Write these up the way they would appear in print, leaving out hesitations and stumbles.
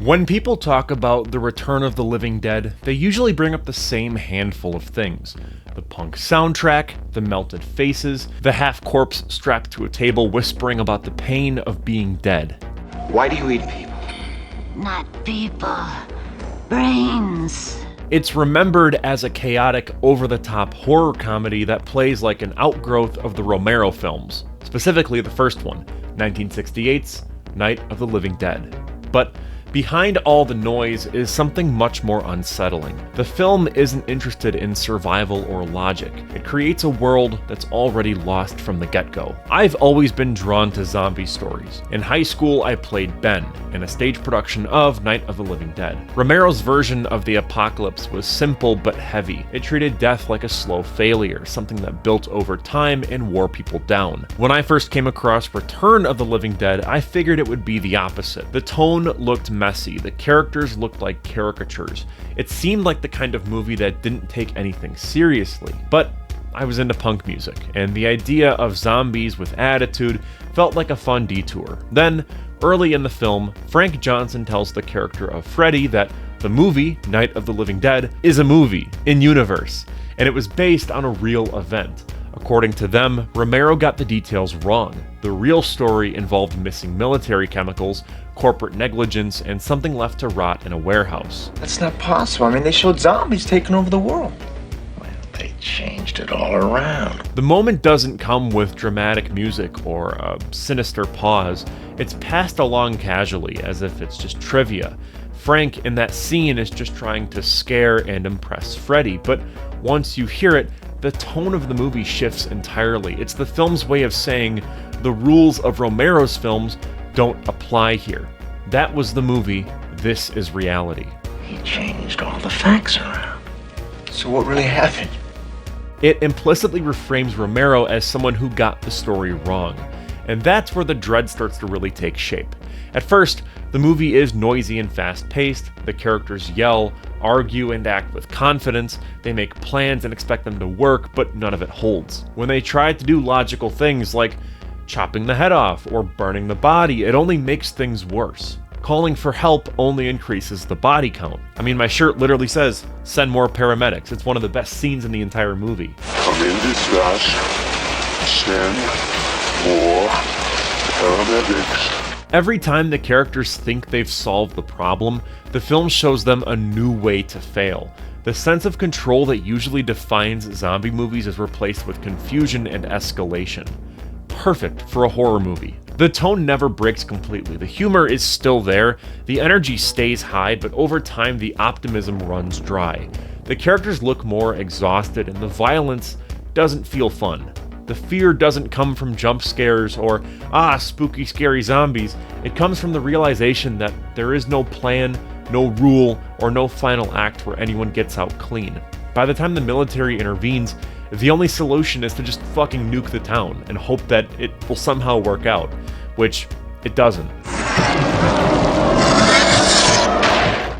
When people talk about the return of the living dead, they usually bring up the same handful of things. The punk soundtrack, the melted faces, the half-corpse strapped to a table whispering about the pain of being dead. Why do you eat people? Not people. Brains. It's remembered as a chaotic, over-the-top horror comedy that plays like an outgrowth of the Romero films, specifically the first one, 1968's Night of the Living Dead. But behind all the noise is something much more unsettling. The film isn't interested in survival or logic. It creates a world that's already lost from the get-go. I've always been drawn to zombie stories. In high school, I played Ben in a stage production of Night of the Living Dead. Romero's version of the apocalypse was simple but heavy. It treated death like a slow failure, something that built over time and wore people down. When I first came across Return of the Living Dead, I figured it would be the opposite. The tone looked messy, the characters looked like caricatures. It seemed like the kind of movie that didn't take anything seriously. But I was into punk music, and the idea of zombies with attitude felt like a fun detour. Then, early in the film, Frank Johnson tells the character of Freddy that the movie, Night of the Living Dead, is a movie, in universe, and it was based on a real event. According to them, Romero got the details wrong. The real story involved missing military chemicals, corporate negligence, and something left to rot in a warehouse. That's not possible. I mean, they showed zombies taking over the world. Well, they changed it all around. The moment doesn't come with dramatic music or a sinister pause. It's passed along casually, as if it's just trivia. Frank in that scene is just trying to scare and impress Freddy, but once you hear it, the tone of the movie shifts entirely. It's the film's way of saying the rules of Romero's films don't apply here. That was the movie, this is reality. He changed all the facts around. So what really happened? It implicitly reframes Romero as someone who got the story wrong. And that's where the dread starts to really take shape. At first, the movie is noisy and fast-paced. The characters yell, argue, and act with confidence. They make plans and expect them to work, but none of it holds. When they try to do logical things like chopping the head off or burning the body, it only makes things worse. Calling for help only increases the body count. I mean, my shirt literally says, "Send more paramedics." It's one of the best scenes in the entire movie. I'm in distress. Send more paramedics. Every time the characters think they've solved the problem, the film shows them a new way to fail. The sense of control that usually defines zombie movies is replaced with confusion and escalation. Perfect for a horror movie. The tone never breaks completely. The humor is still there, the energy stays high, but over time the optimism runs dry. The characters look more exhausted and the violence doesn't feel fun. The fear doesn't come from jump scares or, spooky scary zombies. It comes from the realization that there is no plan, no rule, or no final act where anyone gets out clean. By the time the military intervenes, the only solution is to just fucking nuke the town and hope that it will somehow work out, which it doesn't.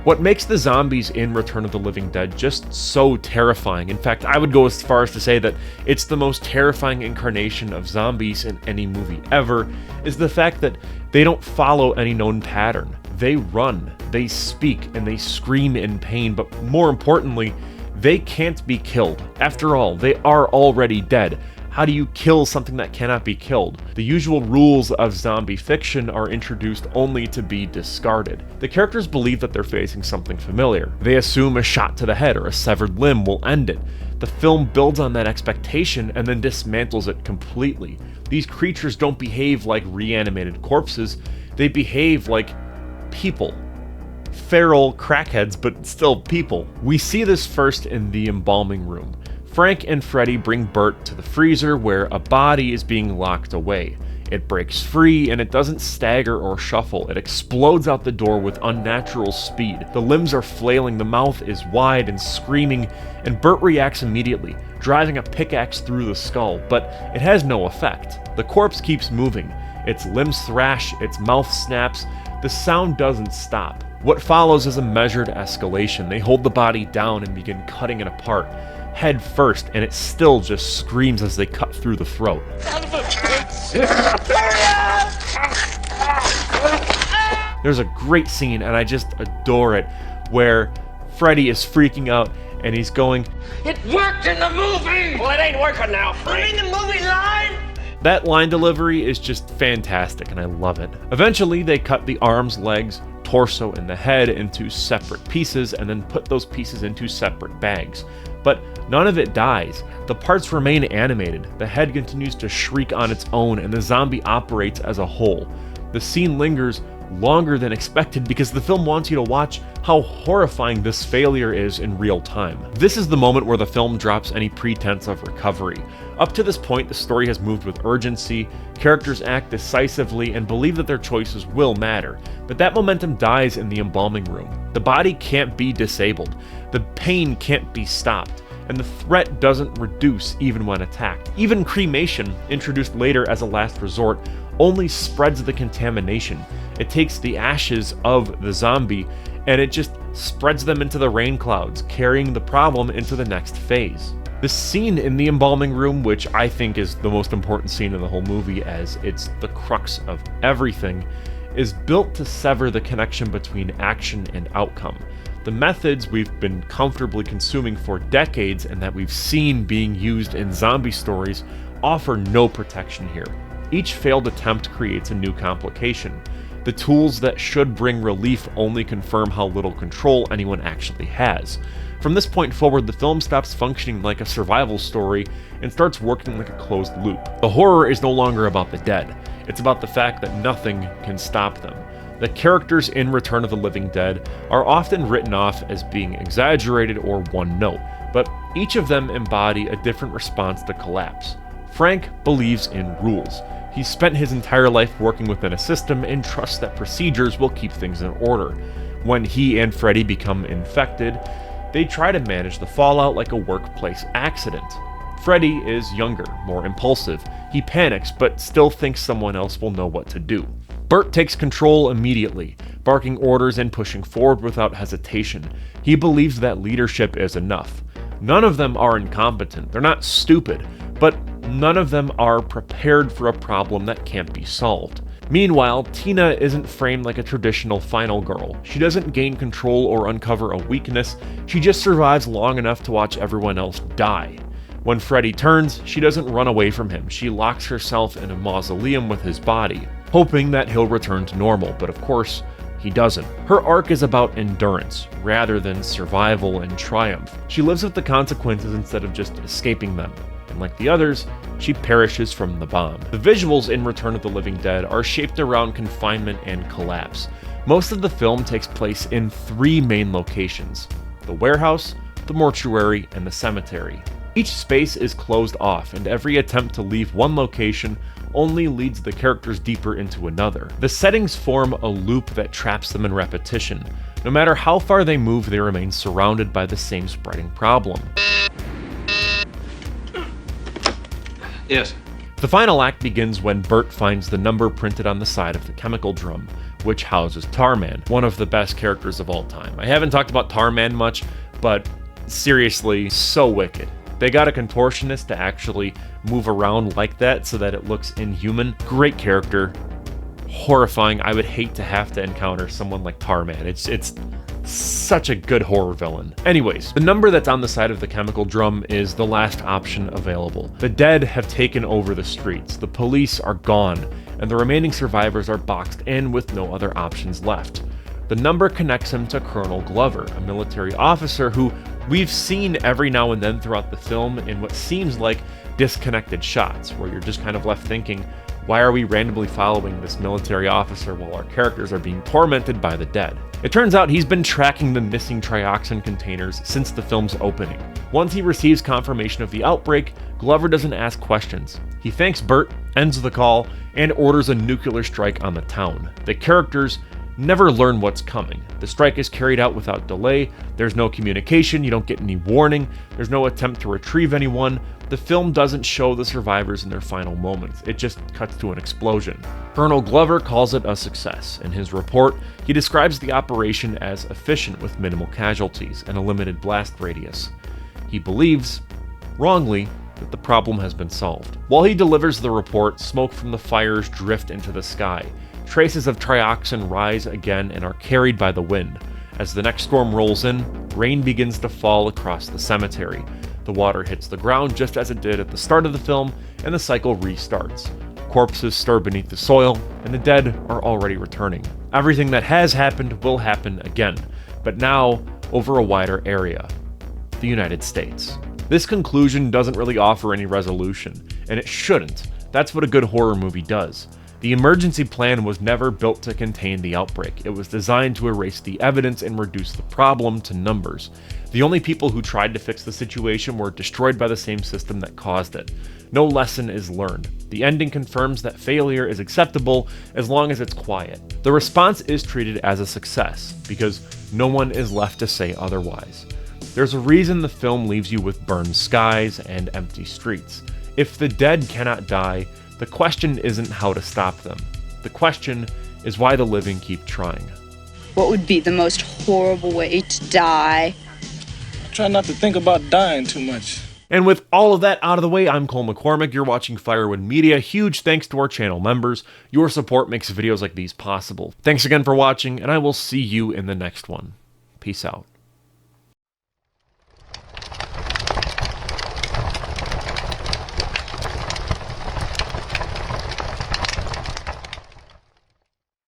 What makes the zombies in Return of the Living Dead just so terrifying, in fact, I would go as far as to say that it's the most terrifying incarnation of zombies in any movie ever, is the fact that they don't follow any known pattern. They run, they speak, and they scream in pain, but more importantly, they can't be killed. After all, they are already dead. How do you kill something that cannot be killed? The usual rules of zombie fiction are introduced only to be discarded. The characters believe that they're facing something familiar. They assume a shot to the head or a severed limb will end it. The film builds on that expectation and then dismantles it completely. These creatures don't behave like reanimated corpses, they behave like people. Feral crackheads, but still people. We see this first in the embalming room. Frank and Freddy bring Bert to the freezer where a body is being locked away. It breaks free and it doesn't stagger or shuffle. It explodes out the door with unnatural speed. The limbs are flailing, the mouth is wide and screaming, and Bert reacts immediately, driving a pickaxe through the skull, but it has no effect. The corpse keeps moving. Its limbs thrash, its mouth snaps. The sound doesn't stop. What follows is a measured escalation. They hold the body down and begin cutting it apart, head first, and it still just screams as they cut through the throat. There's a great scene, and I just adore it, where Freddy is freaking out, and he's going, It worked in the movie! Well, it ain't working now, Frank. You mean the movie line? That line delivery is just fantastic, and I love it. Eventually, they cut the arms, legs, torso, and the head into separate pieces, and then put those pieces into separate bags. But none of it dies. The parts remain animated, the head continues to shriek on its own, and the zombie operates as a whole. The scene lingers longer than expected because the film wants you to watch how horrifying this failure is in real time. This is the moment where the film drops any pretense of recovery. Up to this point, the story has moved with urgency, characters act decisively and believe that their choices will matter, but that momentum dies in the embalming room. The body can't be disabled, the pain can't be stopped, and the threat doesn't reduce even when attacked. Even cremation, introduced later as a last resort, only spreads the contamination. It takes the ashes of the zombie and it just spreads them into the rain clouds, carrying the problem into the next phase. The scene in the embalming room, which I think is the most important scene in the whole movie as it's the crux of everything, is built to sever the connection between action and outcome. The methods we've been comfortably consuming for decades and that we've seen being used in zombie stories offer no protection here. Each failed attempt creates a new complication. The tools that should bring relief only confirm how little control anyone actually has. From this point forward, the film stops functioning like a survival story and starts working like a closed loop. The horror is no longer about the dead. It's about the fact that nothing can stop them. The characters in Return of the Living Dead are often written off as being exaggerated or one note, but each of them embody a different response to collapse. Frank believes in rules. He's spent his entire life working within a system and trusts that procedures will keep things in order. When he and Freddy become infected, they try to manage the fallout like a workplace accident. Freddy is younger, more impulsive. He panics, but still thinks someone else will know what to do. Bert takes control immediately, barking orders and pushing forward without hesitation. He believes that leadership is enough. None of them are incompetent. They're not stupid, but none of them are prepared for a problem that can't be solved. Meanwhile, Tina isn't framed like a traditional final girl. She doesn't gain control or uncover a weakness, she just survives long enough to watch everyone else die. When Freddy turns, she doesn't run away from him, she locks herself in a mausoleum with his body, hoping that he'll return to normal, but of course, he doesn't. Her arc is about endurance, rather than survival and triumph. She lives with the consequences instead of just escaping them. And like the others, she perishes from the bomb. The visuals in Return of the Living Dead are shaped around confinement and collapse. Most of the film takes place in three main locations: the warehouse, the mortuary, and the cemetery. Each space is closed off, and every attempt to leave one location only leads the characters deeper into another. The settings form a loop that traps them in repetition. No matter how far they move, they remain surrounded by the same spreading problem. Yes. The final act begins when Bert finds the number printed on the side of the chemical drum, which houses Tarman, one of the best characters of all time. I haven't talked about Tarman much, but seriously, so wicked. They got a contortionist to actually move around like that so that it looks inhuman. Great character. Horrifying. I would hate to have to encounter someone like Tarman. It's such a good horror villain. Anyways, the number that's on the side of the chemical drum is the last option available. The dead have taken over the streets, the police are gone, and the remaining survivors are boxed in with no other options left. The number connects him to Colonel Glover, a military officer who we've seen every now and then throughout the film in what seems like disconnected shots, where you're just kind of left thinking, why are we randomly following this military officer while our characters are being tormented by the dead? It turns out he's been tracking the missing trioxin containers since the film's opening. Once he receives confirmation of the outbreak, Glover doesn't ask questions. He thanks Bert, ends the call, and orders a nuclear strike on the town. The characters never learn what's coming. The strike is carried out without delay, there's no communication, you don't get any warning, there's no attempt to retrieve anyone. The film doesn't show the survivors in their final moments, it just cuts to an explosion. Colonel Glover calls it a success. In his report, he describes the operation as efficient with minimal casualties and a limited blast radius. He believes, wrongly, that the problem has been solved. While he delivers the report, smoke from the fires drift into the sky. Traces of trioxin rise again and are carried by the wind. As the next storm rolls in, rain begins to fall across the cemetery. The water hits the ground just as it did at the start of the film, and the cycle restarts. Corpses stir beneath the soil, and the dead are already returning. Everything that has happened will happen again, but now over a wider area: the United States. This conclusion doesn't really offer any resolution, and it shouldn't. That's what a good horror movie does. The emergency plan was never built to contain the outbreak. It was designed to erase the evidence and reduce the problem to numbers. The only people who tried to fix the situation were destroyed by the same system that caused it. No lesson is learned. The ending confirms that failure is acceptable as long as it's quiet. The response is treated as a success, because no one is left to say otherwise. There's a reason the film leaves you with burned skies and empty streets. If the dead cannot die, the question isn't how to stop them. The question is why the living keep trying. What would be the most horrible way to die? Try not to think about dying too much. And with all of that out of the way, I'm Cole McCormick. You're watching Firewood Media. Huge thanks to our channel members. Your support makes videos like these possible. Thanks again for watching, and I will see you in the next one. Peace out.